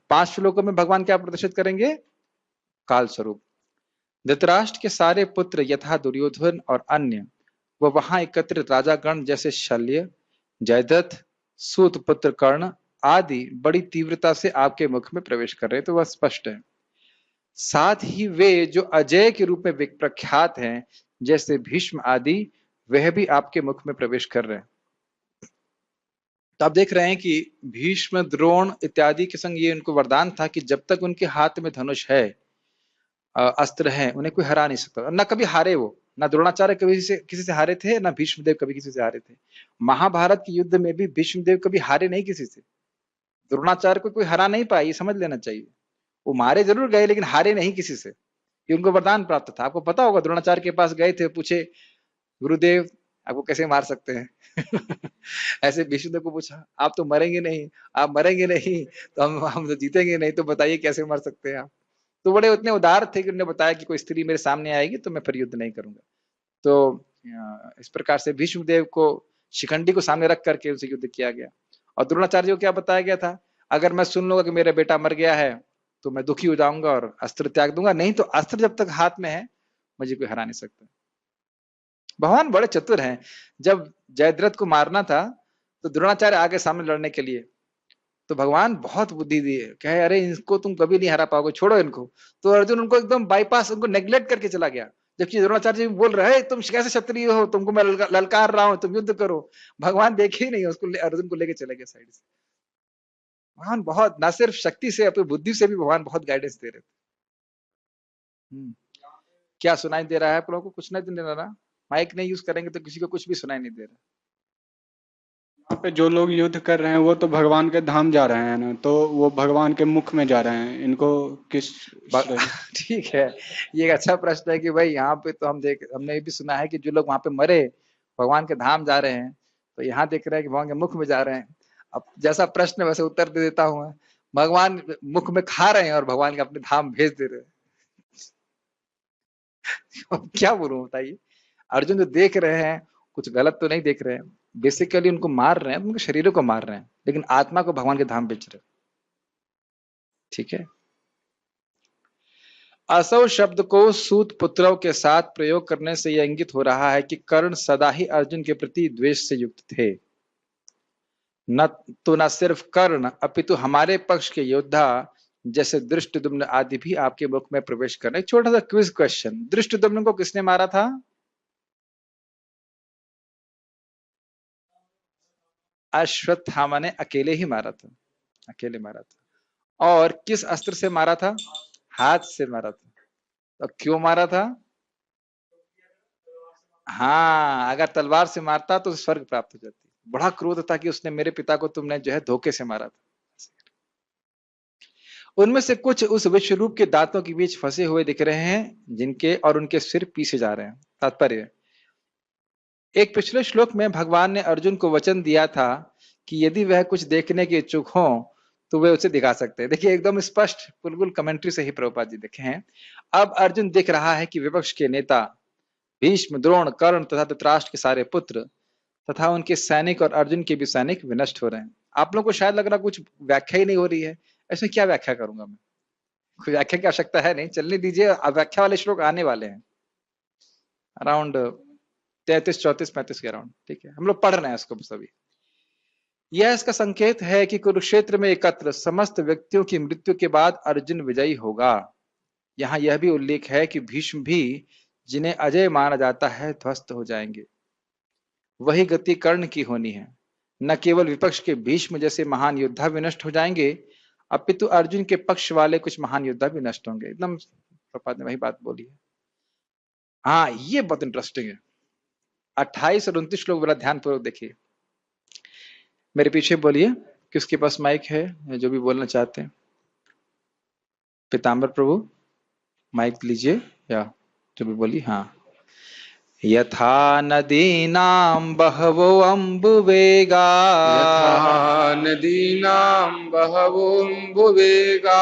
5 श्लोकों में भगवान क्या प्रदर्शित करेंगे? काल स्वरूप। धृतराष्ट्र के सारे पुत्र यथा दुर्योधन और अन्य वो वहां एकत्रित राजागण जैसे शल्य, जयद्रथ, सूत पुत्र कर्ण आदि बड़ी तीव्रता से आपके मुख में प्रवेश कर रहे हैं, तो वह स्पष्ट है। साथ ही वे जो अजय के रूप में प्रख्यात हैं जैसे भीष्म आदि, वह भी आपके मुख में प्रवेश कर रहे हैं। तो आप देख रहे हैं कि भीष्म, द्रोण इत्यादि के संग ये उनको वरदान था कि जब तक उनके हाथ में धनुष है, अस्त्र है, उन्हें कोई हरा नहीं सकता, न कभी हारे वो, ना द्रोणाचार्य कभी से किसी से हारे थे, ना भीष्मदेव कभी किसी से हारे थे। महाभारत के युद्ध में भी भीष्मदेव कभी हारे नहीं किसी से, द्रोणाचार्य को कोई हरा नहीं पाया, ये समझ लेना चाहिए। वो मारे जरूर गए लेकिन हारे नहीं किसी से, कि उनको वरदान प्राप्त था। आपको पता होगा द्रोणाचार्य के पास गए थे, पूछे गुरुदेव आपको कैसे मार सकते हैं ऐसे भीष्मदेव को पूछा, आप तो मरेंगे नहीं, आप मरेंगे नहीं तो हम तो जीतेंगे नहीं, तो बताइए कैसे मर सकते हैं आप। तो बड़े उतने उदार थे कि उन्होंने बताया कि कोई स्त्री मेरे सामने आएगी तो मैं फिर युद्ध नहीं करूंगा। तो इस प्रकार से भीष्मदेव को शिखंडी को सामने रख करके उनसे युद्ध किया गया। और द्रोणाचार्य को क्या बताया गया था, अगर मैं सुन लूंगा कि मेरा बेटा मर गया है तो मैं दुखी हो जाऊंगा और अस्त्र त्याग दूंगा, नहीं तो अस्त्र जब तक हाथ में है मुझे कोई हरा नहीं सकता। भगवान बड़े चतुर हैं। जब जयद्रथ को मारना था तो द्रोणाचार्य आगे सामने लड़ने के लिए, तो भगवान बहुत बुद्धि दिए, कहे अरे इनको तुम कभी नहीं हरा पाओगे, छोड़ो इनको। तो अर्जुन उनको एकदम बाईपास, उनको नेग्लेक्ट करके चला गया, जबकि द्रोणाचार्य जी बोल रहे तुम कैसे क्षत्रिय हो, तुमको मैं ललकार रहा हूं, तुम युद्ध करो। भगवान देखे ही नहीं उसको, अर्जुन को लेके चले गए साइड से। भगवान बहुत, ना सिर्फ शक्ति से अपनी बुद्धि से भी भगवान बहुत गाइडेंस दे रहे थे। क्या सुनाई दे रहा है आप लोगों को? कुछ नहीं दे रहा, माइक नहीं यूज करेंगे तो किसी को कुछ भी सुनाई नहीं दे रहा। यहाँ पे जो लोग युद्ध कर रहे हैं वो तो भगवान के धाम जा रहे हैं ना, तो वो भगवान के मुख में जा रहे हैं, इनको किस ठीक है, ये एक अच्छा प्रश्न है कि भाई यहाँ पे तो हमने ये भी सुना है कि जो लोग वहां पे मरे भगवान के धाम जा रहे हैं, तो यहाँ देख रहे हैं कि भगवान के मुख में जा रहे हैं। अब जैसा प्रश्न वैसे उत्तर दे देता हूँ, भगवान मुख में खा रहे हैं और भगवान के अपने धाम भेज दे रहे हैं। क्या बोलूं बताइए। अर्जुन जो देख रहे हैं कुछ गलत तो नहीं देख रहे हैं, बेसिकली उनको मार रहे हैं, उनके शरीरों को मार रहे हैं, लेकिन आत्मा को भगवान के धाम भेज रहे हैं। ठीक है। असौ शब्द को सूत पुत्रों के साथ प्रयोग करने से यह इंगित हो रहा है कि कर्ण सदा ही अर्जुन के प्रति द्वेष से युक्त थे। न सिर्फ कर्ण अपितु हमारे पक्ष के योद्धा जैसे दृष्टद्युम्न आदि भी आपके मुख में प्रवेश कर रहे। छोटा सा क्विज क्वेश्चन, दृष्टद्युम्न को किसने मारा था? अश्वत्थामा ने अकेले ही मारा था, अकेले मारा था। और किस अस्त्र से मारा था? हाथ से मारा था। तो क्यों मारा था? हाँ, अगर तलवार से मारता तो स्वर्ग प्राप्त हो जाती। बड़ा क्रोध था कि उसने मेरे पिता को तुमने जो है धोखे से मारा था। उनमें से कुछ उस विश्व रूप के दांतों के बीच फंसे हुए दिख रहे हैं, जिनके और उनके सिर पीछे जा रहे हैं। तात्पर्य, एक पिछले श्लोक में भगवान ने अर्जुन को वचन दिया था कि यदि वह कुछ देखने के इच्छुक हो तो वे उसे दिखा सकते हैं। देखिए एकदम स्पष्ट बिल्कुल कमेंट्री से ही प्रभुपाद जी देखे हैं। अब अर्जुन देख रहा है कि विपक्ष के नेता भीष्म, द्रोण, कर्ण तथा धृतराष्ट्र के सारे पुत्र तथा उनके सैनिक और अर्जुन के भी सैनिक विनष्ट हो रहे हैं। आप लोगों को शायद लग रहा कुछ व्याख्या ही नहीं हो रही है, ऐसे क्या व्याख्या करूंगा मैं? कोई व्याख्या की आवश्यकता है नहीं, चलने दीजिए। अब व्याख्या वाले श्लोक आने वाले हैं अराउंड 33, 34, 35 के अराउंड। ठीक है, हम लोग पढ़ रहे हैं इसको सभी। यह इसका संकेत है कि कुरुक्षेत्र में एकत्र समस्त व्यक्तियों की मृत्यु के बाद अर्जुन विजयी होगा। यहाँ यह भी उल्लेख है कि भीष्म भी, जिन्हें अजय माना जाता है, ध्वस्त हो जाएंगे। वही गति कर्ण की होनी है। न केवल विपक्ष के भीष्म जैसे महान योद्धा भी नष्ट हो जाएंगे, अपितु अर्जुन के पक्ष वाले कुछ महान योद्धा भी नष्ट होंगे। एकदम प्रपात ने वही बात बोली है। हाँ, ये बहुत इंटरेस्टिंग है। 28 और 29 श्लोक बड़ा ध्यानपूर्वक देखिए। मेरे पीछे बोलिए, किसके पास माइक है जो भी बोलना चाहते हैं? पीताम्बर प्रभु माइक लीजिए, या जो भी बोली। हाँ, यथा नदीनां बहवो अम्बुवेगा, यथा नदीनां बहवोऽम्बुवेगा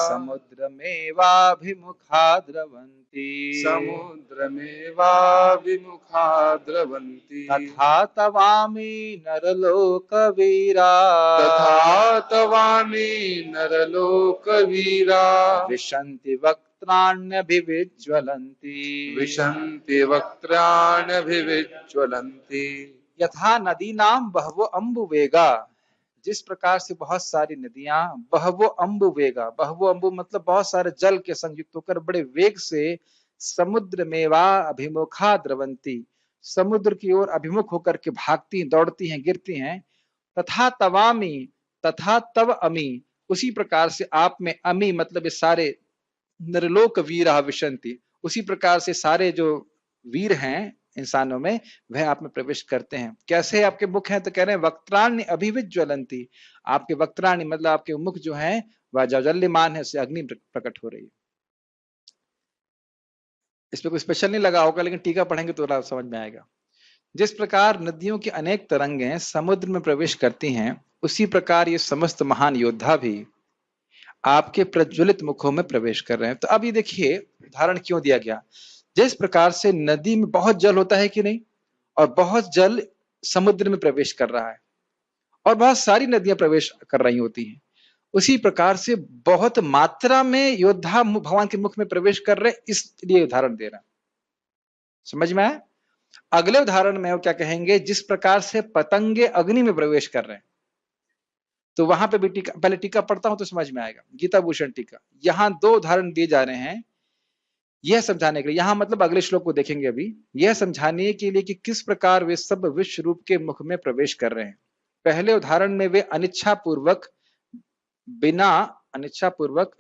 समुद्रमेवाभिमुखा द्रवन्ति, समुद्रमेवाभिमुखा द्रवन्ति, तथा तवामि नरलोकवीरा, तथा तवामि नरलोकवीरा विशन्ति वक्त्राण्यभिविज्वलन्ति, विशन्ति वक्त्राण्यभिविज्वलन्ति। यथा नदीनां बहवो अम्बुवेगा, जिस प्रकार से बहुत सारी नदियां बहवो अम्बुवेगा, बहवो अम्बु मतलब बहुत सारे जल के संयुक्त होकर बड़े वेग से समुद्र में वा अभिमुखा द्रवंती, समुद्र की ओर अभिमुख होकर के भागती, दौड़ती हैं, गिरती हैं। तथा तवामी, तथा तव अमी, उसी प्रकार से आप में अमी मतलब ये सारे नरलोक वीरा विशंति, उसी प्रकार से सारे जो वीर हैं इंसानों में, वह आप में प्रवेश करते हैं। कैसे आपके मुख हैं? तो कह रहे हैं वक्त्राणि अभिवित ज्वलंती, आपके वक्त्राणि मतलब आपके मुख जो हैं वह जाज्वल्यमान है, उससे अग्नि प्रकट हो रही है। इस पे कोई स्पेशल नहीं लगा होगा, लेकिन टीका पढ़ेंगे तो थोड़ा समझ में आएगा। जिस प्रकार नदियों की अनेक तरंगें समुद्र में प्रवेश करती हैं, उसी प्रकार ये समस्त महान योद्धा भी आपके प्रज्वलित मुखों में प्रवेश कर रहे हैं। तो अब ये देखिए उदाहरण क्यों दिया गया। जिस प्रकार से नदी में बहुत जल होता है कि नहीं, और बहुत जल समुद्र में प्रवेश कर रहा है, और बहुत सारी नदियां प्रवेश कर रही होती हैं, उसी प्रकार से बहुत मात्रा में योद्धा भगवान के मुख में प्रवेश कर रहे, इसलिए उदाहरण दे रहा है। समझ में आया? अगले उदाहरण में वो क्या कहेंगे, जिस प्रकार से पतंगे अग्नि में प्रवेश कर रहे हैं। तो वहां पे भी टीका, पहले टीका पढ़ता हूं तो समझ में आएगा। गीता भूषण टीका, यहां दो उदाहरण दिए जा रहे हैं यह समझाने के लिए, यहां मतलब अगले श्लोक को देखेंगे अभी, यह समझाने के लिए कि किस प्रकार वे सब विश्व रूप के मुख में प्रवेश कर रहे हैं। पहले उदाहरण में वे अनिच्छा पूर्वक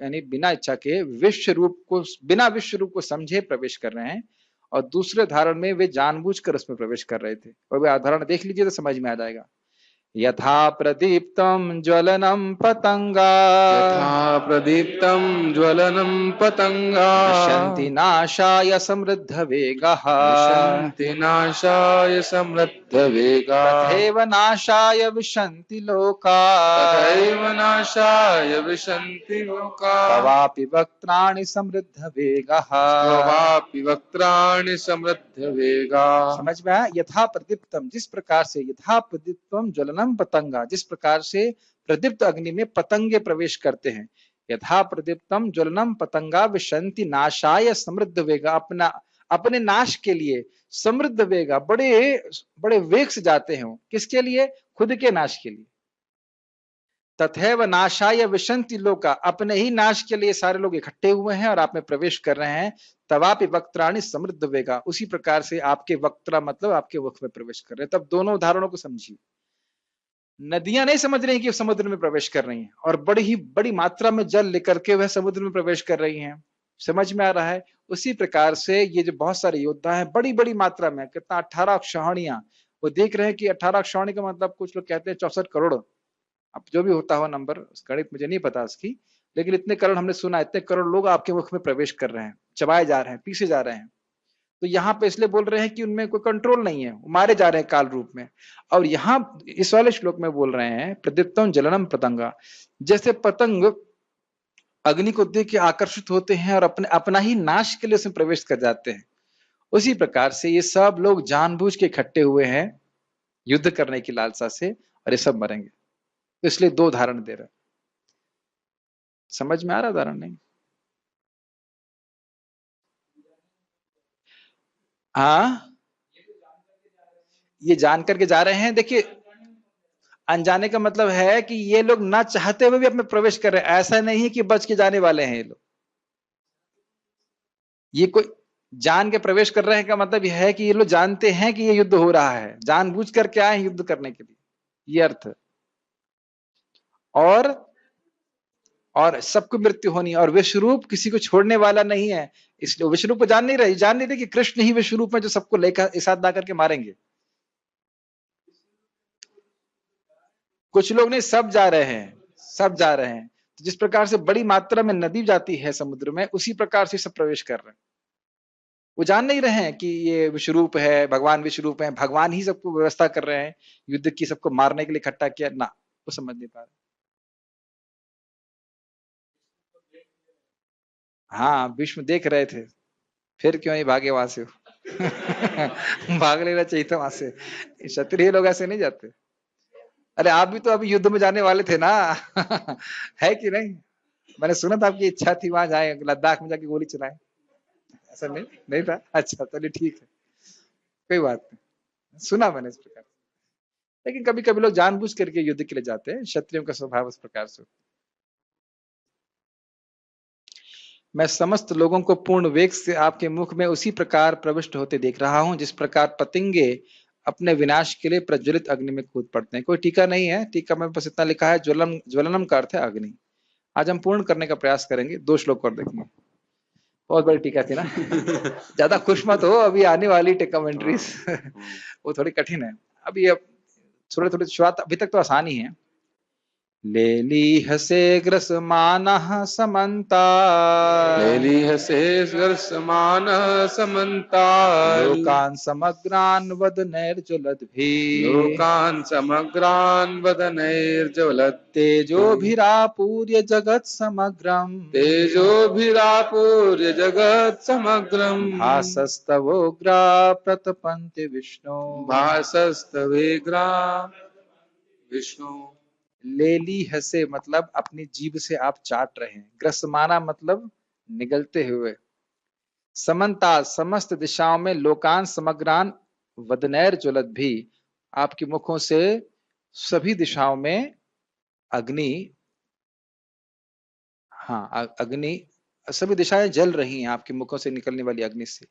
यानी बिना इच्छा के विश्व रूप को, बिना विश्व रूप को समझे प्रवेश कर रहे हैं, और दूसरे उदाहरण में वे जानबूझकर उसमें प्रवेश कर रहे थे। और वे उदाहरण देख लीजिए तो समझ में आ जाएगा। यथा प्रदीप्तं ज्वलनं पतंगा, यथा प्रदीप्तं ज्वलनं पतंगा विशन्ति नाशाय समृद्ध वेगः, विशन्ति नाशाय समृद्ध वेगा तथैव नाशाय विशन्ति लोका, तथैव नाशाय विशन्ति लोका तवापि वक्त्राणि समृद्ध वेगः। स्ववापि वक्त्राणि समृद्ध वेगा। समझ में आया? यथा प्रदीप्तम, जिस प्रकार से, यथा प्रदीप्तम ज्वलनम पतंगा, जिस प्रकार से प्रदीप्त अग्नि में पतंगे प्रवेश करते हैं। यथा प्रदीप्तम ज्वलनम पतंगा विशन्ति नाशाय समृद्ध वेगा, अपने नाश के लिए समृद्ध वेगा, बड़े बड़े वेग से जाते हैं। किसके लिए? खुद के नाश के लिए। तथैव नाशाय विशन्ति लोका, अपने ही नाश के लिए सारे लोग इकट्ठे हुए हैं और आप में प्रवेश कर रहे हैं। तवापि वक्त्राणि समृद्ध वेगा, उसी प्रकार से आपके वक्त्रा मतलब आपके मुख में प्रवेश कर रहे हैं। तब दोनों उदाहरणों को समझिए। नदियां नहीं समझ रही कि समुद्र में प्रवेश कर रही हैं, और बड़ी मात्रा में जल लेकर के वह समुद्र में प्रवेश कर रही हैं। समझ में आ रहा है? उसी प्रकार से ये जो बहुत सारे योद्धा हैं, बड़ी बड़ी मात्रा में, कितना 18 क्षौहिणियां, वो देख रहे हैं कि 18 क्षौहिणी का मतलब कुछ लोग कहते हैं 64 करोड़। अब जो भी होता हो नंबर, गणित मुझे नहीं पता उसकी, लेकिन इतने करोड़ हमने सुना, इतने करोड़ लोग आपके मुख में प्रवेश कर रहे हैं, चबाए जा रहे हैं, पीसे जा रहे हैं। तो यहाँ पे इसलिए बोल रहे हैं कि उनमें कोई कंट्रोल नहीं है, मारे जा रहे हैं काल रूप में। और यहाँ इस वाले श्लोक में बोल रहे हैं प्रदीप्तम ज्वलनम पतंगा, जैसे पतंग अग्नि को देख के आकर्षित होते हैं और अपना ही नाश के लिए उसमें प्रवेश कर जाते हैं, उसी प्रकार से ये सब लोग जानबूझ के इकट्ठे हुए हैं युद्ध करने की लालसा से, और ये सब मरेंगे। तो इसलिए दो उदाहरण दे रहा है। समझ में आ रहा उदाहरण? नहीं? हाँ, ये जान करके जा रहे हैं। देखिए, अनजाने का मतलब है कि ये लोग ना चाहते हुए भी अपने प्रवेश कर रहे हैं, ऐसा नहीं है कि बच के जाने वाले हैं ये लोग। ये कोई जान के प्रवेश कर रहे हैं का मतलब यह है कि ये लोग जानते हैं कि ये युद्ध हो रहा है, जानबूझ कर के आए हैं युद्ध करने के लिए, ये अर्थ है। और सबको मृत्यु होनी, और विश्वरूप किसी को छोड़ने वाला नहीं है, इसलिए विश्वरूप को जान नहीं रहे कि कृष्ण ही विश्वरूप में जो सबको लेकर एक साथ ला करके मारेंगे। कुछ लोग नहीं, सब जा रहे हैं, सब जा रहे हैं। तो जिस प्रकार से बड़ी मात्रा में नदी जाती है समुद्र में, उसी प्रकार से सब प्रवेश कर रहे हैं। वो जान नहीं रहे हैं कि ये विश्वरूप है, भगवान विश्वरूप है, भगवान ही सबको व्यवस्था कर रहे हैं युद्ध की, सबको मारने के लिए इकट्ठा किया ना, वो समझ नहीं पा रहे। हाँ, भीष्म देख रहे थे, फिर क्यों नहीं भागे वहां से? भाग लेना चाहिए था वहां से। क्षत्रिय लोग ऐसे नहीं जाते। अरे आप भी तो अभी युद्ध में जाने वाले थे ना। है कि नहीं? मैंने सुना था आपकी इच्छा थी वहां जाए, लद्दाख में जाके गोली चलाए। ऐसा नहीं था? अच्छा, चलिए ठीक है, कोई बात नहीं, सुना मैंने इस प्रकार। लेकिन कभी कभी लोग जानबूझ करके युद्ध के लिए जाते हैं, क्षत्रियों का स्वभाव उस प्रकार से। मैं समस्त लोगों को पूर्ण वेग से आपके मुख में उसी प्रकार प्रविष्ट होते देख रहा हूं, जिस प्रकार पतंगे अपने विनाश के लिए प्रज्वलित अग्नि में कूद पड़ते हैं। कोई टीका नहीं है, टीका में बस इतना लिखा है, ज्वलनम का अर्थ है अग्नि। आज हम पूर्ण करने का प्रयास करेंगे, 2 श्लोक और देखेंगे। बहुत बड़ी टीका थी ना। ज्यादा खुश मत हो, अभी आने वाली कमेंट्रीज वो थोड़ी कठिन है। अभी अब थोड़ी थोड़ी शुरुआत, अभी तक तो आसान ही है। लेलीहसे ग्रसमानः समन्तात् लेलीहसे ग्रसमानः समन्तात् लोकान् समग्रान् वदनैर्ज्वलद्भिः लोकान् समग्रान् वदनैर्ज्वलत् तेजोभिरापूर्य जगत् समग्रम् तेजोभिरापूर्य जगत् समग्रम् भासस्तवोग्रा प्रतपन्ति विष्णु। भासस्तवेग्रा विष्णु। लेलीहसे मतलब अपनी जीभ से आप चाट रहे हैं। ग्रसमाना मतलब निगलते हुए। समन्ता समस्त दिशाओं में, लोकान समग्रान वदनैर ज्वलत भी, आपके मुखों से सभी दिशाओं में अग्नि, हाँ अग्नि, सभी दिशाएं जल रही हैं आपके मुखों से निकलने वाली अग्नि से।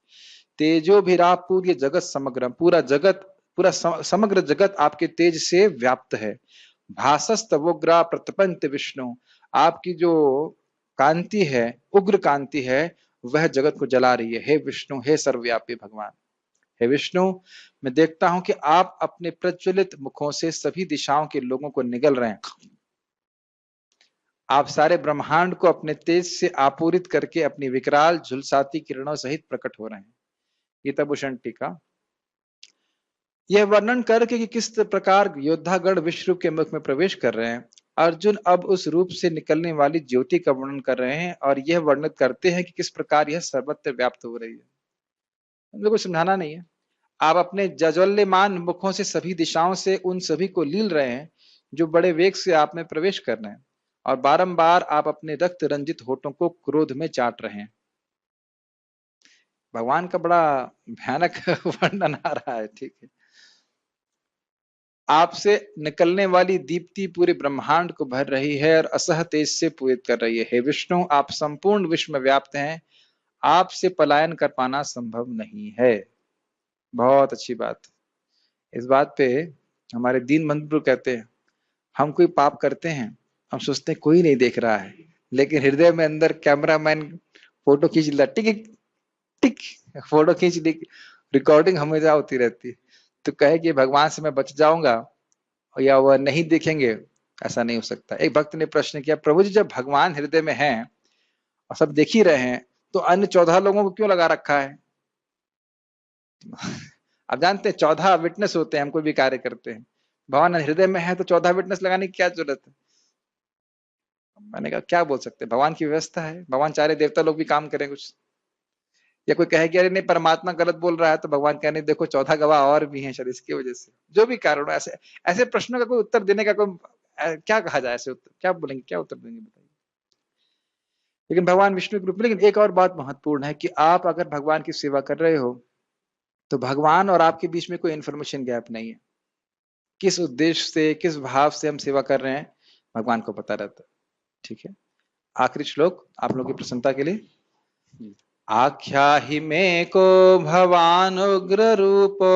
तेजो पूर्य जगत समग्र, पूरा जगत, पूरा समग्र जगत आपके तेज से व्याप्त है। भासस्तवोग्रा प्रतपंत विष्णु, आपकी जो कांति है, उग्र कांति है, वह जगत को जला रही है। हे विष्णु, हे सर्वव्यापी भगवान, हे विष्णु, मैं देखता हूं कि आप अपने प्रज्वलित मुखों से सभी दिशाओं के लोगों को निगल रहे हैं। आप सारे ब्रह्मांड को अपने तेज से आपूरित करके अपनी विकराल झुलसाती किरणों सहित प्रकट हो रहे हैं। गीताभूषण टीका। यह वर्णन करके कि किस प्रकार योद्धागण विश्व रूप के मुख में प्रवेश कर रहे हैं, अर्जुन अब उस रूप से निकलने वाली ज्योति का वर्णन कर रहे हैं और यह वर्णित करते हैं कि किस प्रकार यह सर्वत्र व्याप्त हो रही है। हम लोग को समझाना नहीं है, आप अपने जज्वल्यमान मुखों से सभी दिशाओं से उन सभी को लील रहे हैं जो बड़े वेग से आप में प्रवेश कर रहे हैं, और बारंबार आप अपने रक्त रंजित होठों को क्रोध में चाट रहे हैं। भगवान का बड़ा भयानक वर्णन आ रहा है। ठीक है, आपसे निकलने वाली दीप्ति पूरे ब्रह्मांड को भर रही है और असह तेज से पूरित कर रही है। हे विष्णु, आप संपूर्ण विश्व में व्याप्त हैं, आपसे पलायन कर पाना संभव नहीं है। बहुत अच्छी बात। इस बात पे हमारे दीन बंधु कहते हैं, हम कोई पाप करते हैं, हम सोचते हैं कोई नहीं देख रहा है, लेकिन हृदय में अंदर कैमरामैन फोटो खींच लेता, टिक टिक फोटो खींच ली, रिकॉर्डिंग हमेशा होती रहती है। तो कहे कि भगवान से मैं बच जाऊंगा या वह नहीं देखेंगे, ऐसा नहीं हो सकता। एक भक्त ने प्रश्न किया, प्रभु जी जब भगवान हृदय में हैं और सब देख ही रहे हैं, तो अन्य 14 लोगों को क्यों लगा रखा है? आप जानते हैं 14 विटनेस होते हैं, हम कोई भी कार्य करते हैं। भगवान हृदय में है तो 14 विटनेस लगाने की क्या जरूरत है? मैंने कहा क्या बोल सकते हैं, भगवान की व्यवस्था है, भगवान चाह रहे देवता लोग भी काम करें कुछ। या कोई कहे कि अरे नहीं परमात्मा गलत बोल रहा है, तो भगवान कहने देखो 14 गवाह और भी हैं शायद इसकी वजह से। जो भी कारण हो, ऐसे ऐसे प्रश्नों का कोई उत्तर देने का कोई क्या कहा जाए, ऐसे उत्तर क्या बोलेंगे, क्या उत्तर देंगे बताइए। लेकिन भगवान विष्णु के रूप में। लेकिन एक और बात महत्वपूर्ण है कि आप अगर भगवान की सेवा कर रहे हो तो भगवान और आपके बीच में कोई इंफॉर्मेशन गैप नहीं है। किस उद्देश्य से, किस भाव से हम सेवा कर रहे हैं, भगवान को पता रहता है। ठीक है, आखिरी श्लोक आप लोगों की प्रसन्नता के लिए। आख्याहि मे को भवान उग्र रूपो,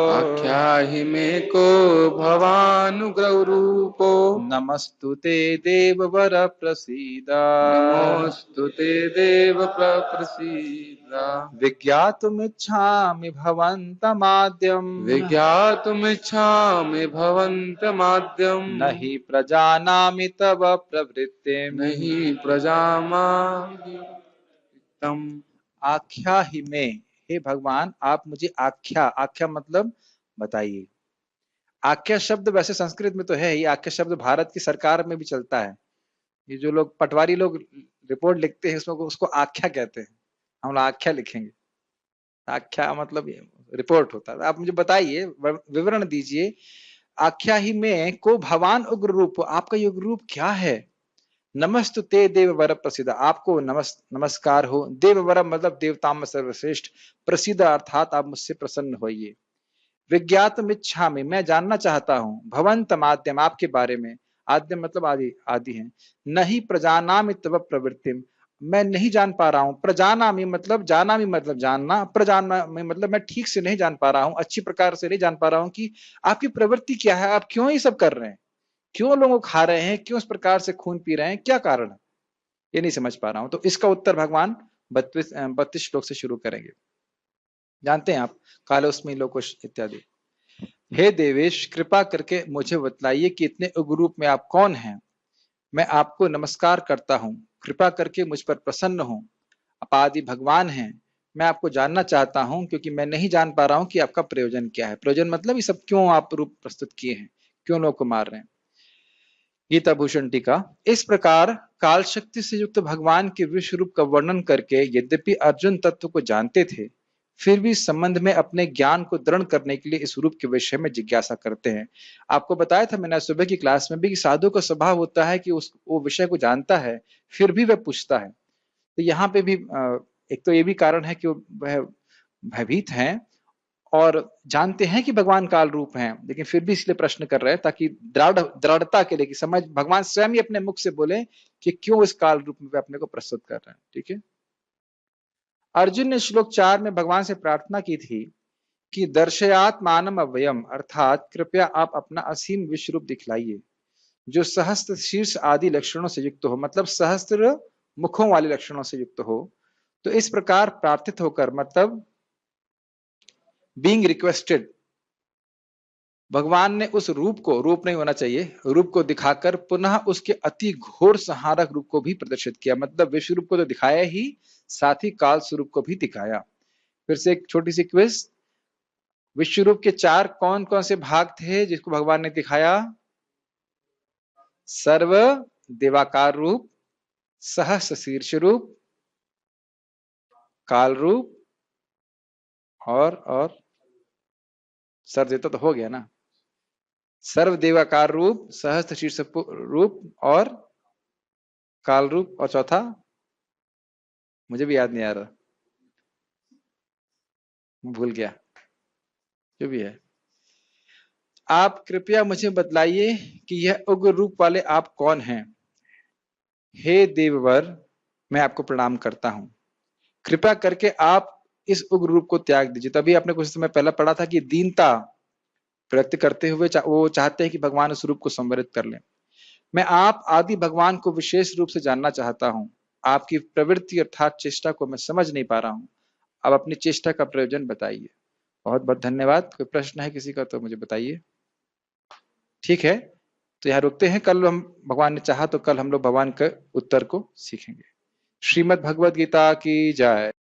आख्याहि मे को भवान उग्र रूपो, नमस्तुते देववर प्रसीद, नमोस्तुते देव प्रसीद। विज्ञातुमिच्छामि भवन्तमाद्यम्, विज्ञातुमिच्छामि भवन्तमाद्यम्, न हि प्रजानामि तव प्रवृत्तिम्, न हि प्रजानामि तम्। आख्या ही में, हे भगवान आप मुझे आख्या, आख्या मतलब बताइए। आख्या शब्द वैसे संस्कृत में तो है ही, आख्या शब्द भारत की सरकार में भी चलता है। ये जो लोग पटवारी लोग रिपोर्ट लिखते हैं उसमें उसको आख्या कहते हैं, हम लोग आख्या लिखेंगे। आख्या मतलब रिपोर्ट होता है। आप मुझे बताइए, विवरण दीजिए। आख्या ही में को भवान उग्र रूप, आपका युग रूप क्या है? नमस्तुते देववर प्रसिद्ध, आपको नमस्कार हो। देववर मतलब देवता में सर्वश्रेष्ठ, प्रसिद्ध अर्थात आप मुझसे प्रसन्न होइए। विज्ञातम इच्छा में, मैं जानना चाहता हूँ। भवंत माध्यम, आपके बारे में। आद्यम मतलब आदि, आदि है। नहीं प्रजानामि तव प्रवृत्तिम, मैं नहीं जान पा रहा हूँ। प्रजानामि मतलब जानामि मतलब जानना, प्रजानामि मतलब मैं ठीक से नहीं जान पा रहा हूँ, अच्छी प्रकार से नहीं जान पा रहा हूँ कि आपकी प्रवृत्ति क्या है, आप क्यों ये सब कर रहे हैं, क्यों लोगों को खा रहे हैं, क्यों इस प्रकार से खून पी रहे हैं, क्या कारण है, ये नहीं समझ पा रहा हूं। तो इसका उत्तर भगवान 32 श्लोक से शुरू करेंगे। जानते हैं आप, कालोस्मी लोकोश इत्यादि। हे देवेश, कृपा करके मुझे बतलाइए कि इतने उग्र रूप में आप कौन हैं। मैं आपको नमस्कार करता हूँ, कृपा करके मुझ पर प्रसन्न हो। आप आदि भगवान हैं, मैं आपको जानना चाहता हूँ क्योंकि मैं नहीं जान पा रहा हूँ कि आपका प्रयोजन क्या है। प्रयोजन मतलब ये सब क्यों आप रूप प्रस्तुत किए हैं, क्यों लोग को मार रहे हैं। गीता भूषण टीका। इस प्रकार काल शक्ति से युक्त भगवान के विश्व रूप का वर्णन करके यद्यपि अर्जुन तत्व को जानते थे, फिर भी इस संबंध में अपने ज्ञान को दृढ़ करने के लिए इस रूप के विषय में जिज्ञासा करते हैं। आपको बताया था मैंने सुबह की क्लास में भी कि साधु का स्वभाव होता है कि वो विषय को जानता है फिर भी वह पूछता है। तो यहाँ पे भी एक तो ये भी कारण है कि वह भयभीत हैं और जानते हैं कि भगवान काल रूप हैं, लेकिन फिर भी इसलिए प्रश्न कर रहे हैं ताकि दृढ़ता के लिए कि समझ भगवान स्वयं ही अपने मुख से बोले कि क्यों इस काल रूप में वे अपने को प्रस्तुत कर रहे हैं। ठीक है। अर्जुन ने श्लोक 4 में भगवान से प्रार्थना की थी कि दर्शयात मानम अव्ययम, अर्थात कृपया आप अपना असीम विश्व रूप दिखलाइए जो सहस्त्र शीर्ष आदि लक्षणों से युक्त हो, मतलब सहस्त्र मुखों वाले लक्षणों से युक्त हो। तो इस प्रकार प्रार्थित होकर, मतलब बीइंग रिक्वेस्टेड, भगवान ने उस रूप को, रूप नहीं होना चाहिए, रूप को दिखाकर पुनः उसके अति घोर संहारक रूप को भी प्रदर्शित किया। मतलब विश्व रूप को तो दिखाया ही, साथ ही काल स्वरूप को भी दिखाया। फिर से एक छोटी सी क्विज, विश्व रूप के 4 कौन कौन से भाग थे जिसको भगवान ने दिखाया? सर्व देवाकार रूप, सहस्र शीर्ष रूप, काल रूप और सर देता तो हो गया ना। सर्व देवाकार रूप, सहस्त्र शीर्ष रूप और काल रूप, और चौथा मुझे भी याद नहीं आ रहा, भूल गया। जो भी है, आप कृपया मुझे बतलाइए कि यह उग्र रूप वाले आप कौन हैं। हे देववर, मैं आपको प्रणाम करता हूं, कृपया करके आप इस उग्र रूप को त्याग दीजिए। तभी आपने कुछ समय पहले पढ़ा था कि दीनता व्यक्त करते हुए वो चाहते हैं कि भगवान उस रूप को संवरित कर लें। मैं आप आदि भगवान को विशेष रूप से जानना चाहता हूं। आपकी प्रवृत्ति अर्थात चेष्टा को मैं समझ नहीं पा रहा हूं। अब अपनी चेष्टा का प्रयोजन बताइए। बहुत बहुत धन्यवाद। कोई प्रश्न है किसी का तो मुझे बताइए। ठीक है, तो यहाँ रुकते हैं। कल हम, भगवान ने चाहा तो कल हम लोग भगवान के उत्तर को सीखेंगे। श्रीमद् भगवद गीता की जय।